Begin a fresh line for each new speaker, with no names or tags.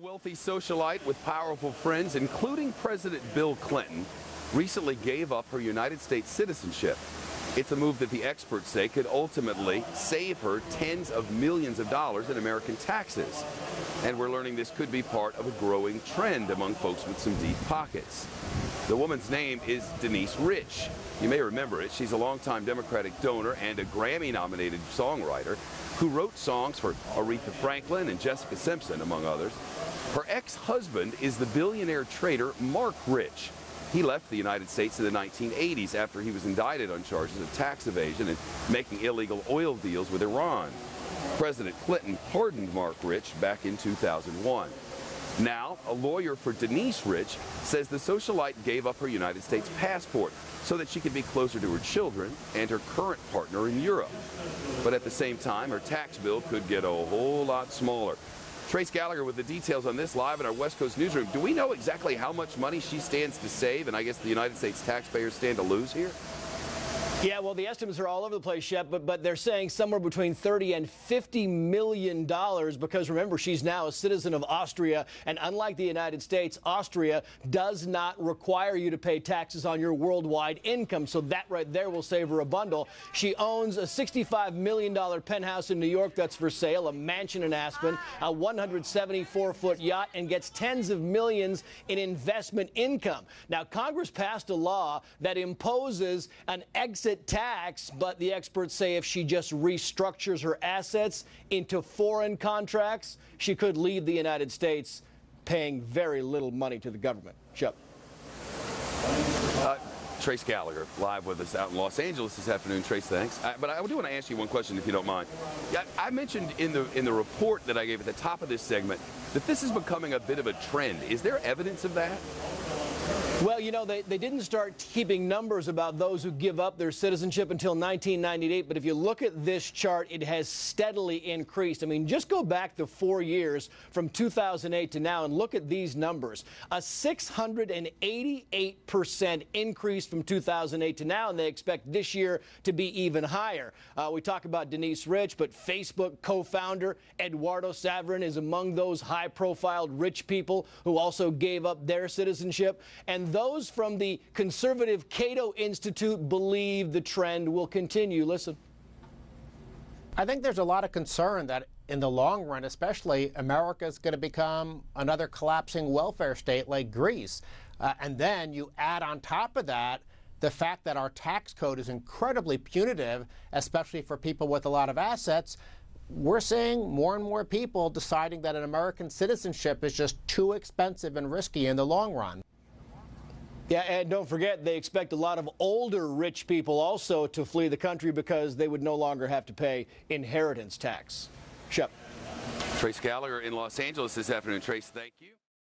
wealthy socialite with powerful friends, including President Bill Clinton, recently gave up her United States citizenship. It's a move that the experts say could ultimately save her tens of millions of dollars in American taxes. And we're learning this could be part of a growing trend among folks with some deep pockets. The woman's name is Denise Rich. You may remember it. She's a longtime Democratic donor and a Grammy-nominated songwriter who wrote songs for Aretha Franklin and Jessica Simpson, among others. Her ex-husband is the billionaire trader Mark Rich. He left the United States in the 1980s after he was indicted on charges of tax evasion and making illegal oil deals with Iran. President Clinton pardoned Mark Rich back in 2001. Now, a lawyer for Denise Rich says the socialite gave up her United States passport so that she could be closer to her children and her current partner in Europe. But at the same time, her tax bill could get a whole lot smaller. Trace Gallagher with the details on this live in our West Coast newsroom. Do we know exactly how much money she stands to save, and I guess the United States taxpayers stand to lose here?
Yeah, well, the estimates are all over the place, Shep, but they're saying somewhere between $30 and $50 million because, remember, she's now a citizen of Austria, and unlike the United States, Austria does not require you to pay taxes on your worldwide income, so that right there will save her a bundle. She owns a $65 million penthouse in New York that's for sale, a mansion in Aspen, a 174-foot yacht, and gets tens of millions in investment income. Now, Congress passed a law that imposes an exit tax, but the experts say if she just restructures her assets into foreign contracts, she could leave the United States paying very little money to the government. Shep.
Trace Gallagher, live with us out in Los Angeles this afternoon. Trace, thanks. But I do want to ask you one question, if you don't mind. I mentioned in the report that I gave at the top of this segment that this is becoming a bit of a trend. Is there evidence of that?
Well, you know, they didn't start keeping numbers about those who give up their citizenship until 1998, but if you look at this chart, it has steadily increased. I mean, just go back to 4 years from 2008 to now and look at these numbers. A 688% increase from 2008 to now, and they expect this year to be even higher. We talk about Denise Rich, but Facebook co-founder Eduardo Saverin is among those high-profile rich people who also gave up their citizenship. And those from the conservative Cato Institute believe the trend will continue. Listen.
I think there's a lot of concern that in the long run, especially, America is going to become another collapsing welfare state like Greece. And then you add on top of that the fact that our tax code is incredibly punitive, especially for people with a lot of assets. We're seeing more and more people deciding that an American citizenship is just too expensive and risky in the long run.
Yeah, and don't forget, they expect a lot of older rich people also to flee the country because they would no longer have to pay inheritance tax. Shep.
Trace Gallagher in Los Angeles this afternoon. Trace, thank you.